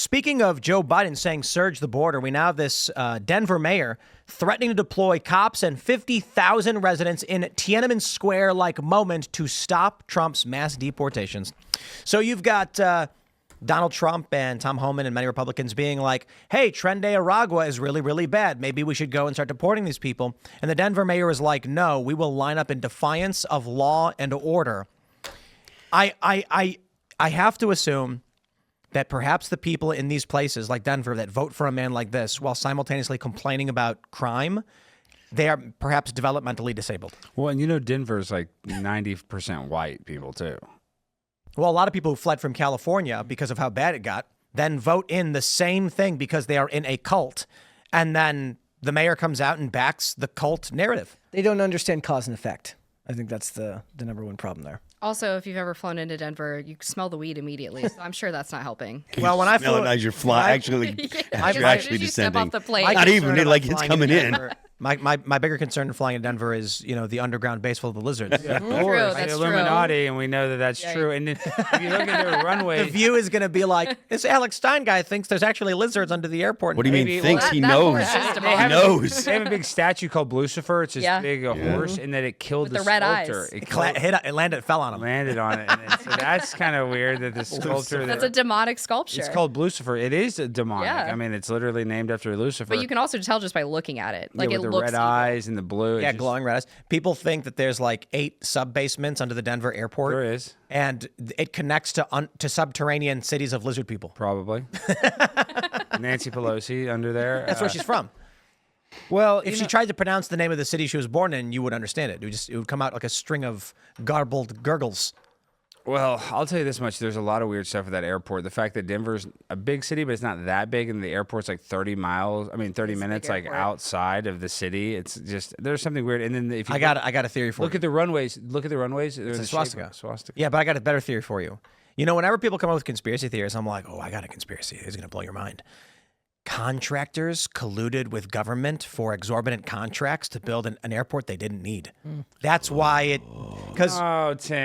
speaking of Joe Biden saying surge the border, we now have this Denver mayor threatening to deploy cops and 50,000 residents in Tiananmen Square-like moment to stop Trump's mass deportations. So you've got Donald Trump and Tom Homan and many Republicans being like, hey, Tren de Aragua is really, really bad. Maybe we should go and start deporting these people. And the Denver mayor is like, no, we will line up in defiance of law and order. I have to assume that perhaps the people in these places like Denver that vote for a man like this while simultaneously complaining about crime, they are perhaps developmentally disabled. Well, and you know, Denver's like 90% white people too. Well, a lot of people who fled from California because of how bad it got then vote in the same thing because they are in a cult. And then the mayor comes out and backs the cult narrative. They don't understand cause and effect. I think that's the number one problem there. Also, if you've ever flown into Denver, you smell the weed immediately, so I'm sure that's not helping. Well, when I flew, as you're flying, actually, as you're actually step descending. off the plane. Not even like it's coming in. My bigger concern in flying in Denver is, you know, the underground base full of the lizards. Yeah, True, that's true. Illuminati, and we know that that's Yeah. true. And then if you look at the runway, The view is going to be like, this Alex Stein guy thinks there's actually lizards under the airport. What do you mean Maybe- thinks? Well, He that knows. horse is He demonic. knows. they have a big statue called Lucifer. It's this Yeah. big horse, and that it killed With the the red sculptor. eyes. It landed, it fell on him. Landed on it. And so that's kind of weird that the sculpture. That's a demonic sculpture. It's called Lucifer. It is a demonic. Yeah. I mean, it's literally named after Lucifer. But you can also tell just by looking at it. Like yeah, it with the looks red eyes and the blue. Yeah, glowing red eyes. People think that there's like 8 sub-basements under the Denver airport. There is. And it connects to subterranean cities of lizard people. Probably. Nancy Pelosi under there. That's where she's from. Well, If she tried to pronounce the name of the city she was born in, you would understand it. It would come out like a string of garbled gurgles. Well, I'll tell you this much. There's a lot of weird stuff at that airport. The fact that Denver's a big city, but it's not that big, and the airport's like 30 minutes like outside of the city. It's just, there's something weird. And then if you I got a theory for you. look at the runways. Look at the runways. They're It's the a shape swastika. of a swastika. Yeah, but I got a better theory for you. You know, whenever people come up with conspiracy theories, I'm like, oh, I got a conspiracy. It's going to blow your mind. Contractors colluded with government for exorbitant contracts to build an airport they didn't need. That's why it, because Oh, Tim.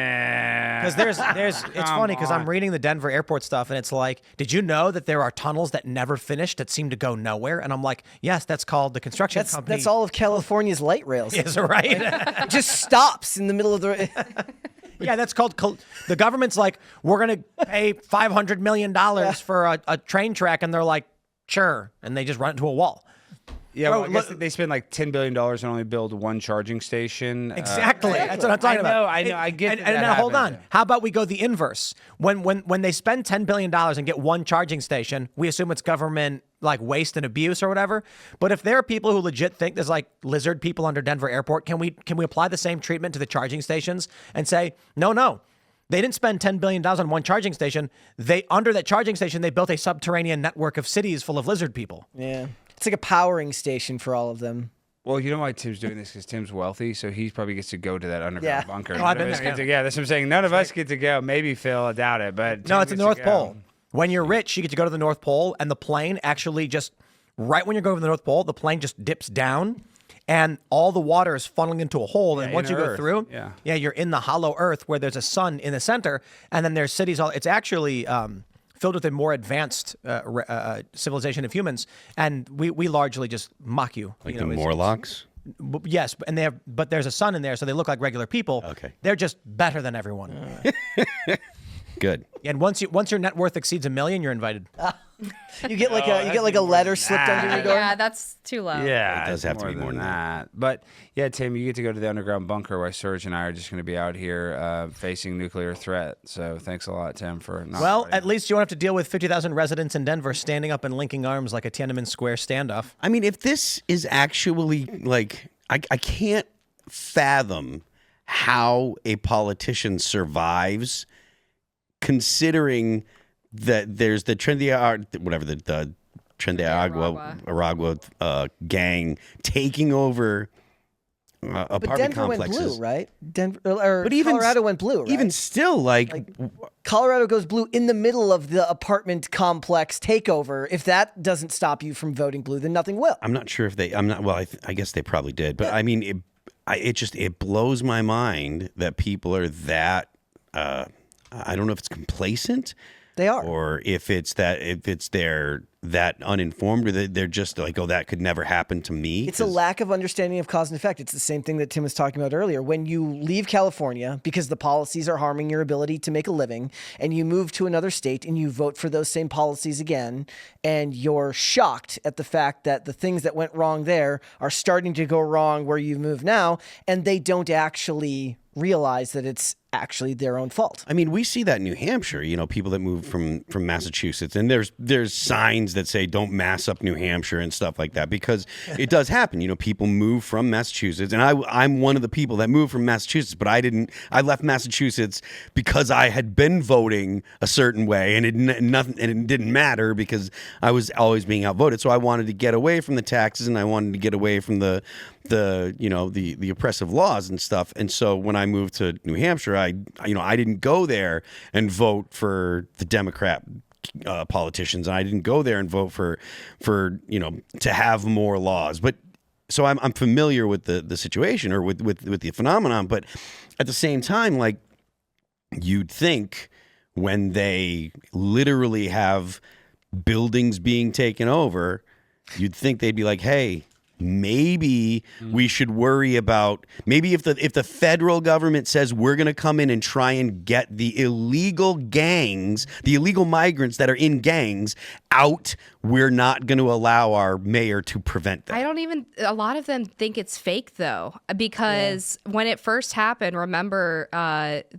there's it's funny because I'm reading the Denver airport stuff and it's like, did you know that there are tunnels that never finished that seem to go nowhere? And I'm like, yes, that's called the construction company. That's all of California's light rails. Is right. It just stops in the middle of the. Yeah, that's called the government's like, we're going to pay $500 million for a train track. And they're like, sure. And they just run into a wall. Yeah, Bro, well, I guess they spend like $10 billion and only build one charging station. Exactly. That's what I'm talking about. I know. I get And now hold on. How about we go the inverse? When they spend $10 billion and get one charging station, we assume it's government like waste and abuse or whatever. But if there are people who legit think there's like lizard people under Denver airport, can we apply the same treatment to the charging stations and say, no. They didn't spend $10 billion on one charging station. Under that charging station, they built a subterranean network of cities full of lizard people. Yeah. It's like a powering station for all of them. Well, you know why Tim's doing this? Because Tim's wealthy, so he probably gets to go to that underground bunker. Oh, I've None been of us there, get to- yeah, that's what I'm saying. None of us get to go. Maybe Phil, I doubt it. But No, Tim it's the gets North to Pole. go. When you're rich, you get to go to the North Pole, and the plane actually just, right when you're going to the North Pole, the plane just dips down, and all the water is funneling into a hole. And Yeah, once you inner go Earth. through, Yeah. you're in the hollow earth where there's a sun in the center, and then there's cities all. It's actually filled with a more advanced civilization of humans, and we largely just mock you. Like you the know, Morlocks? Yes, and but there's a sun in there, so they look like regular people. Okay. They're just better than everyone. Good. And once your net worth exceeds $1 million, you're invited. You get like a letter slipped under your door. Yeah, that's too low. Yeah, It does have to be more than that. But yeah, Tim, you get to go to the underground bunker while Serge and I are just going to be out here facing nuclear threat. So thanks a lot, Tim, for not. Well, fighting. at least you won't have to deal with 50,000 residents in Denver standing up and linking arms like a Tiananmen Square standoff. I mean, if this is actually like, I can't fathom how a politician survives, considering that there's the Tren de Aragua gang taking over But apartment Denver went complexes. blue, right? Denver or But even Colorado went blue, right? Even still, like Colorado goes blue in the middle of the apartment complex takeover. If that doesn't stop you from voting blue, then nothing will. I'm not sure if they. I'm not. Well, I guess they probably did, but I mean, it blows my mind that people are that. I don't know if it's complacent, They are. Or if they're that uninformed, or they're just like, oh, that could never happen to me. It's a lack of understanding of cause and effect. It's the same thing that Tim was talking about earlier. When you leave California because the policies are harming your ability to make a living, and you move to another state and you vote for those same policies again, and you're shocked at the fact that the things that went wrong there are starting to go wrong where you move now, and they don't actually realize that it's actually their own fault. I mean, we see that in New Hampshire, people that move from Massachusetts, and there's signs that say don't mass up New Hampshire and stuff like that, because it does happen. People move from Massachusetts, and I'm one of the people that moved from Massachusetts, but I left Massachusetts because I had been voting a certain way, and it didn't matter because I was always being outvoted. So I wanted to get away from the taxes, and I wanted to get away from the oppressive laws and stuff. And so when I moved to New Hampshire, I didn't go there and vote for the Democrat politicians, and I didn't go there and vote for to have more laws. But so I'm familiar with the situation, or with the phenomenon. But at the same time, like, you'd think when they literally have buildings being taken over, you'd think they'd be like, hey, maybe we should worry about, maybe if the federal government says we're going to come in and try and get the illegal gangs, the illegal migrants that are in gangs out, we're not going to allow our mayor to prevent that. A lot of them think it's fake though, because when it first happened, remember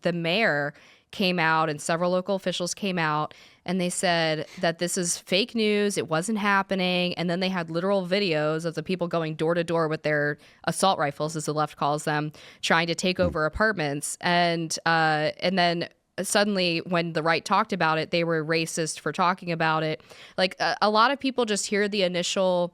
the mayor came out and several local officials came out and they said that this is fake news, it wasn't happening, and then they had literal videos of the people going door to door with their assault rifles, as the left calls them, trying to take over apartments, and then suddenly when the right talked about it, they were racist for talking about it. Like a lot of people just hear the initial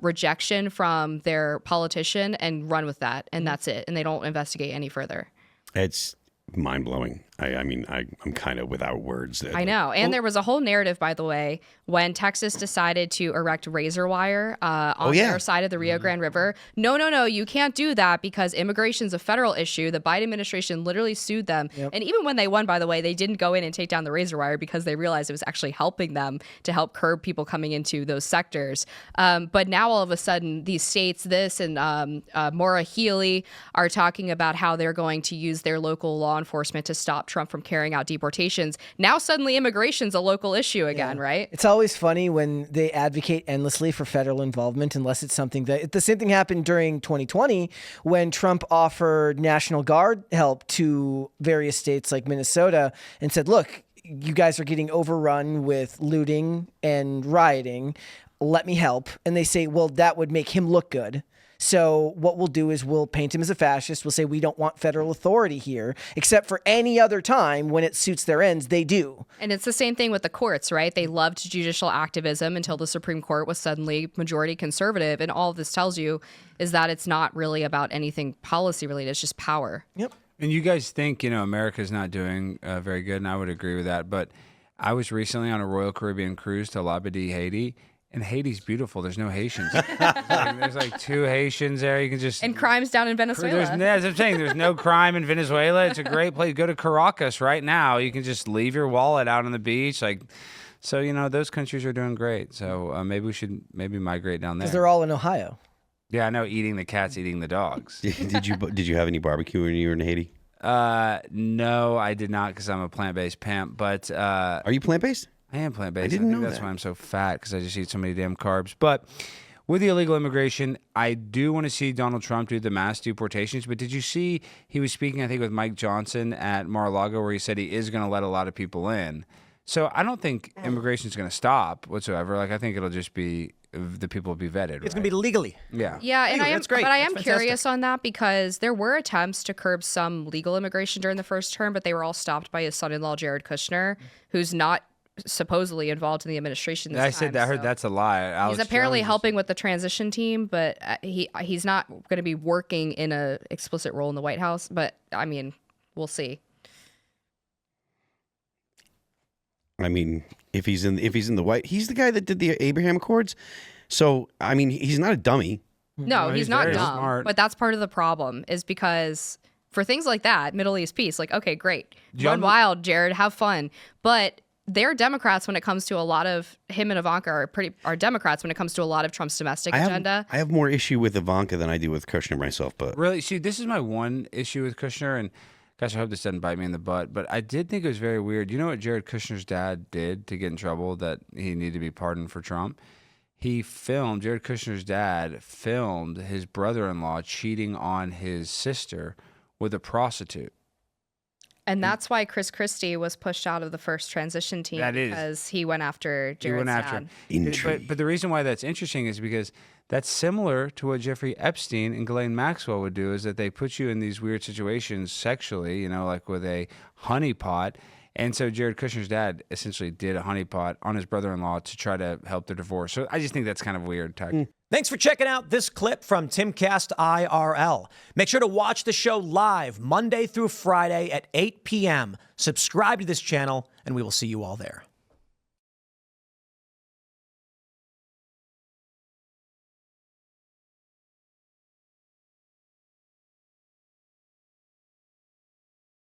rejection from their politician and run with that, and that's it, and they don't investigate any further. It's mind-blowing. I mean, I'm kind of without words. I know. And there was a whole narrative, by the way, when Texas decided to erect razor wire on their side of the Rio Grande River. No, you can't do that because immigration's a federal issue. The Biden administration literally sued them. Yep. And even when they won, by the way, they didn't go in and take down the razor wire because they realized it was actually helping them to help curb people coming into those sectors. But now all of a sudden, these states, this and Maura Healey, are talking about how they're going to use their local law enforcement to stop Trump from carrying out deportations. Now suddenly immigration's a local issue again, right? It's always funny when they advocate endlessly for federal involvement unless it's something that... The same thing happened during 2020 when Trump offered National Guard help to various states like Minnesota and said, look, you guys are getting overrun with looting and rioting. Let me help. And they say, well, that would make him look good. So what we'll do is we'll paint him as a fascist. We'll say we don't want federal authority here, except for any other time when it suits their ends, they do. And it's the same thing with the courts, right? They loved judicial activism until the Supreme Court was suddenly majority conservative. And all of this tells you is that it's not really about anything policy related. It's just power. Yep. And you guys think, America's not doing very good, and I would agree with that. But I was recently on a Royal Caribbean cruise to Labadee, Haiti. And Haiti's beautiful. There's no Haitians. There's like 2 Haitians there. You can just... And crime's down in Venezuela. As I'm saying, there's no crime in Venezuela. It's a great place. Go to Caracas right now. You can just leave your wallet out on the beach. So, those countries are doing great. So maybe we should migrate down there. Because they're all in Ohio. Yeah, I know. Eating the cats, eating the dogs. Did you have any barbecue when you were in Haiti? No, I did not because I'm a plant-based pimp. But are you plant-based? I am plant-based. I didn't know that's that. why I'm so fat, because I just eat so many damn carbs. But with the illegal immigration, I do want to see Donald Trump do the mass deportations. But did you see he was speaking, I think, with Mike Johnson at Mar-a-Lago, where he said he is going to let a lot of people in. So I don't think immigration is going to stop whatsoever. I think it'll just be the people will be vetted. It's going to be legally. Yeah. Yeah, and That's great. But I am That's curious on that because there were attempts to curb some legal immigration during the first term, but they were all stopped by his son-in-law, Jared Kushner, who's not supposedly involved in the administration this time. I heard that's a lie. Alex He's apparently Jones helping with the transition team, but he's not going to be working in a explicit role in the White House. But I mean, we'll see. I mean, if he's in the White, he's the guy that did the Abraham Accords. So I mean, he's not a dummy. No, he's not very dumb. smart. But that's part of the problem is because for things like that, Middle East peace, okay, great, run wild, Jared, have fun, but they're Democrats when it comes to a lot of him and Ivanka are Democrats when it comes to a lot of Trump's domestic agenda. I have more issue with Ivanka than I do with Kushner myself, but Really, see, this is my one issue with Kushner, and gosh, I hope this doesn't bite me in the butt, but I did think it was very weird. You know what Jared Kushner's dad did to get in trouble that he needed to be pardoned for Trump? Jared Kushner's dad filmed his brother-in-law cheating on his sister with a prostitute. And that's why Chris Christie was pushed out of the first transition team because he went after Jared's dad. But the reason why that's interesting is because that's similar to what Jeffrey Epstein and Ghislaine Maxwell would do, is that they put you in these weird situations sexually, like with a honeypot. And so Jared Kushner's dad essentially did a honeypot on his brother-in-law to try to help their divorce. So I just think that's kind of weird, Tuck. Thanks for checking out this clip from Timcast IRL. Make sure to watch the show live Monday through Friday at 8 p.m. Subscribe to this channel, and we will see you all there.